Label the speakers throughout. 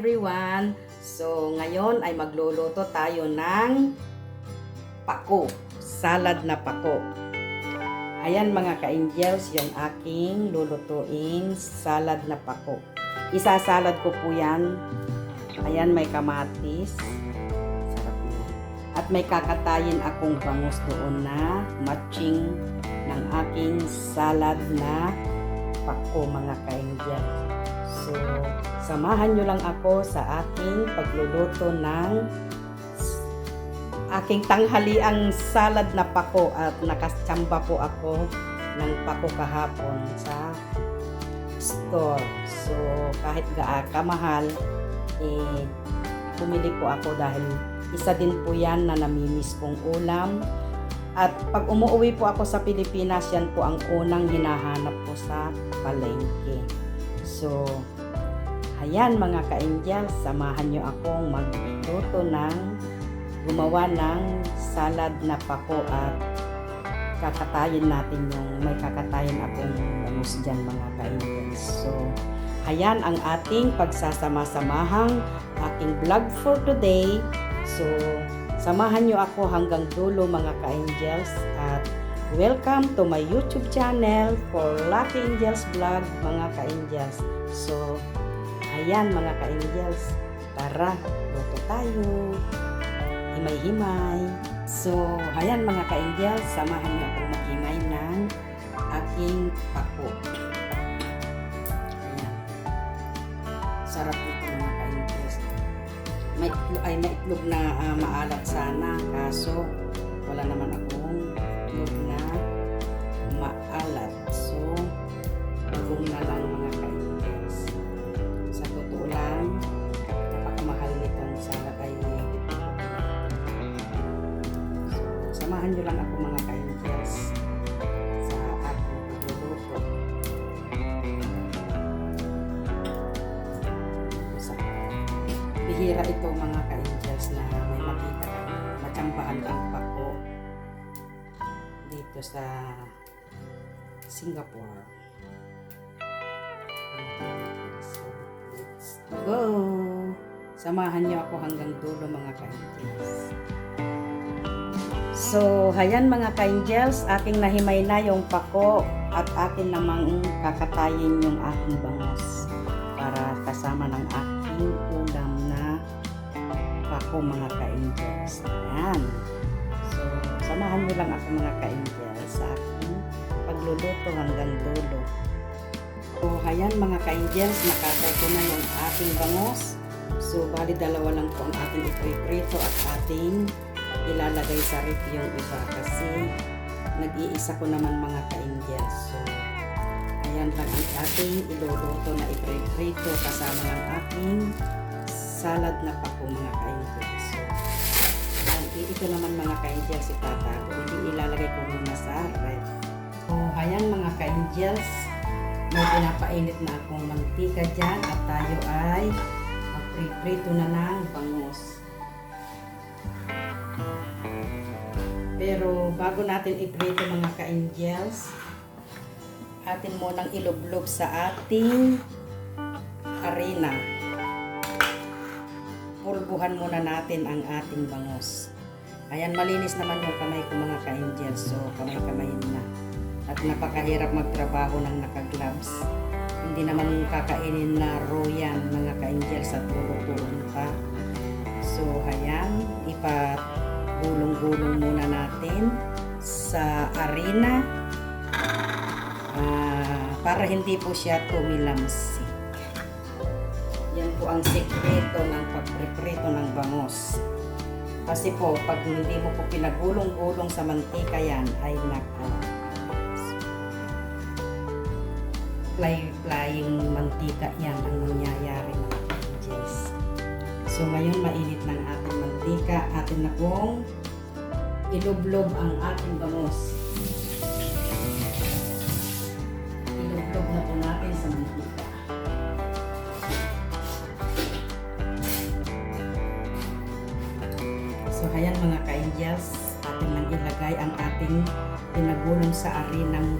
Speaker 1: everyone! So, ngayon ay magluluto tayo ng pako, salad na pako. Ayan mga ka-angels, yung aking lulutuing salad na pako. Isasalad ko po yan. Ayan, may kamatis. Sarap na. At may kakatayin akong bangus doon na matching ng aking salad na pako mga ka-angels. So, samahan nyo lang ako sa aking pagluluto ng aking tanghaliang salad na pako at nakatsamba po ako ng pako kahapon sa store. So, kahit gaaka mahal, bumili po ako dahil isa din po yan na namimiss kong ulam. At pag umuwi po ako sa Pilipinas, yan po ang unang hinahanap ko sa palengke. So, ayan mga ka-angels, samahan nyo akong magluto ng gumawa ng salad na pako at kakatayin natin yung may kakatayin akong bangus dyan mga ka-angels. So, ayan ang ating pagsasama-samahang aking vlog for today. So, samahan nyo ako hanggang dulo mga ka-angels at welcome to my YouTube channel for Lucky Angels Vlog mga ka-angels. So, ayan mga ka-angels, tara, luto tayo. Himay-himay. So, ayan mga ka-angels, samahan niyo akong maghimay ng aking pako. Ayan. Sarap nito mga ka-angels. May itlog na maalat sana, kaso wala naman akong itlog na maalat. So, bagong na lang mga ka-angels. Sa totoo lang, napakamahal nitong salad ay samahan nyo lang ako mga ka-angels sa aking pagluluto. Bihira ito mga ka-angels na may makita kang matsambahan ang pako dito sa Singapore. So, let's go! Samahan nyo ako hanggang dulo mga ka-angels. So, ayan mga ka-angels, aking nahimay na yung pako at akin namang kakatayin yung aking bangus para kasama ng aking ulam na pako mga ka-angels. Ayan. So, samahan nyo lang ako mga ka-angels sa aking pagluluto hanggang dulo. So, ayan mga ka-angels, nakatay ko na yung aking bangus. So, bali dalawa lang po ang ating iprito at ating ilalagay sa ref yung iba kasi nag-iisa ko naman mga ka-angels. So, ayan lang ang ating iluluto na iprito kasama ng ating salad na pako mga ka-angels. So, ito naman mga ka-angels itatago. Hindi ilalagay ko muna sa ref. So, ayan mga ka-angels, may pinapainit na akong mantika dyan at tayo ay magprito na ng bangus. Pero bago natin iprito mga ka-angels, atin munang ilublob sa ating harina. Pulbuhan muna natin ang ating bangus. Ayan, malinis naman yung kamay ko mga ka-angels. So, kamay-kamay na. At napakahirap magtrabaho ng naka-gloves. Hindi naman kakainin na raw yan mga ka-angels at tulog-tulog pa. So, ayan, gulong-gulong muna natin sa harina para hindi po siya tumilamsik. Yan po ang sekreto ng pagpriprito ng bangus. Kasi po, pag hindi mo po pinagulong-gulong sa mantika yan, ay flying mantika yan ang nangyayari mga ka-angels. So ngayon mainit ng ating mantika, atin na pong ilublob ang ating bangus. Ilublob na po natin sa mantika. So ayan mga ka-angels, atin nang ilagay ang ating pinagulong sa arinang.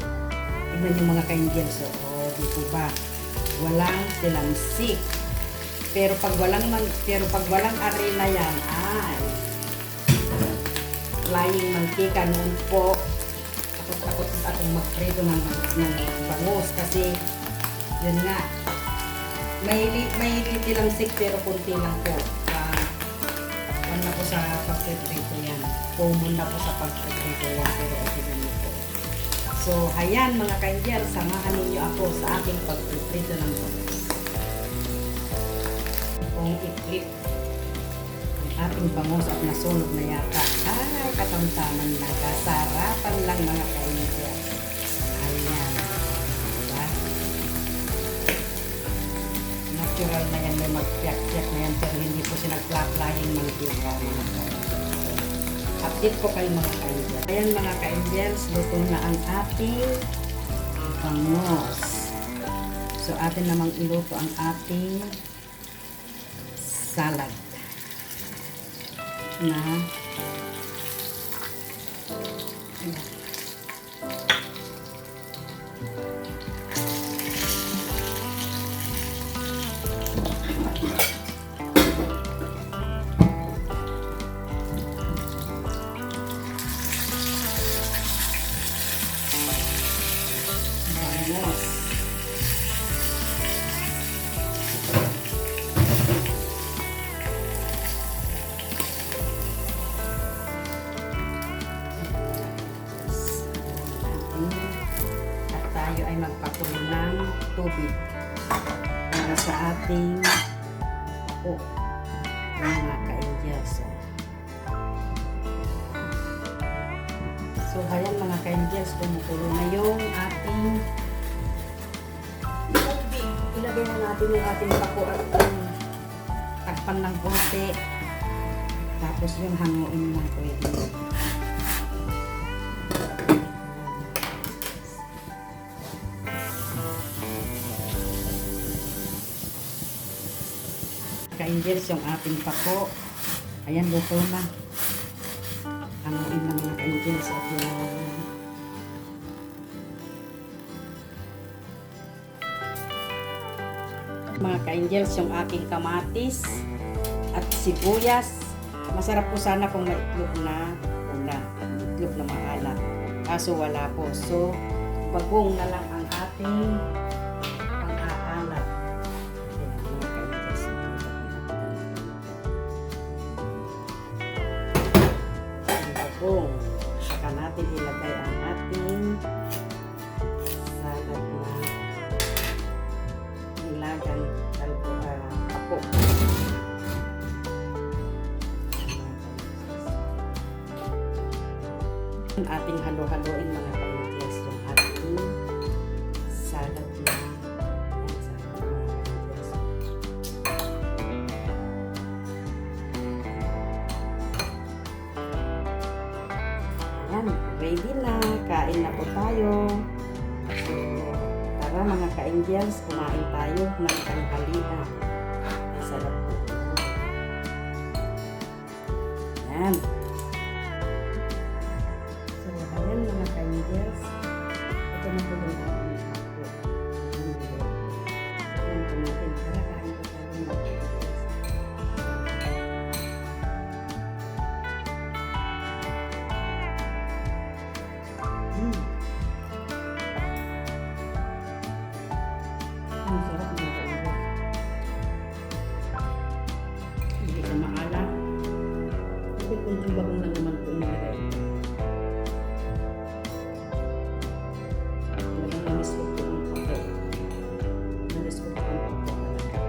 Speaker 1: Tignan yung mga ka-angels, dito ba? Walang tilamsik. Pero pag walang arena yan, ay flying mantika noon po. Takot akong magprito ng bangus kasi yun nga, may tilangsik pero kunti lang po. Ano po sa pagprito yan. Common na po sa pagprito yan pero okay naman po. So, ayan mga ka-angel, samahan ninyo ako sa aking pagprito ng bangus. Kung i-flip ang ating bangus at nasunog na yata, ay katamtaman na, kasarapan lang mga ka-angel. Ayan. Diba? Natural na yan, may magpiyak-piyak na yan, pero hindi po siya nag-flying mantika mga ka-angel. Update ko kayo mga ka-angel. Ayan mga ka-angels, luto na ang ating bangus. So, atin namang iluto ang ating salad na bangus. At tayo ay magpakulo ng tubig para sa ating mga ka-angels. So, ayan mga ka-angels, kumukulo na yung ating tubig. Ilagay na natin yung ating pako at takpan ng konti. Tapos yung hanguin na pwede. Ka-angels, yung ating pako. Ayan, luto na. Hanguin na mga ka-angels at yung mga ka-angels, yung aking kamatis at sibuyas. Masarap po sana kung may itlog na itlog na maalat. Kaso wala po. So, bagong na lang ang ating pang-aalat. Bagong. Saka natin ilagay ang ating salad na nilagang pako. Ang ating halo-haloin mga ka-angels, yung ating salad na ayan, ready na. Kain na po tayo. So, tara mga ka-angels, kumain tayo ng tanghalian. Sarap po. Ayan. So, ayan mga ka-angels. Ito na po yung ating pako. Ayan po natin. Tara, kain po tayo mga ka-angels. Ang sarap mga ka-angels. Hindi ka maalat. Kasi kung bagong lang naman po nilagay. Talagang namis ko po ang pako. Namis ko po ang pako talaga.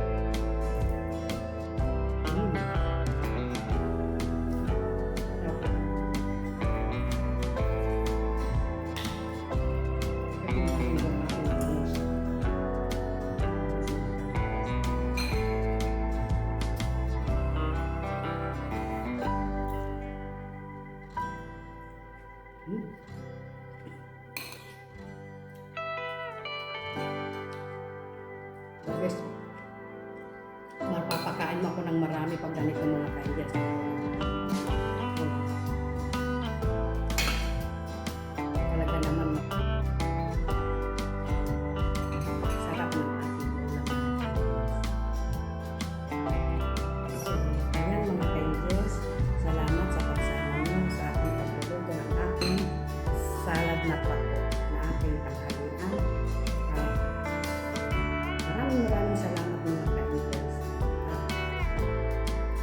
Speaker 1: Guys, mapapakain mo ako ng marami pag ganito mga ka-angels. Talaga naman sarap ng ating ulam. Maraming salamat mga ka-angels. At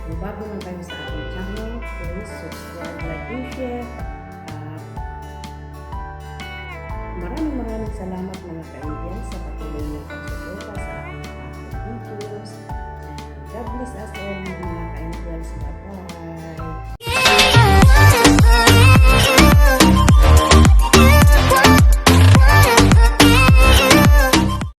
Speaker 1: kung bago lang kayo sa aking channel, please subscribe, like, and share. At maraming salamat mga ka-angels sa patuloy na pag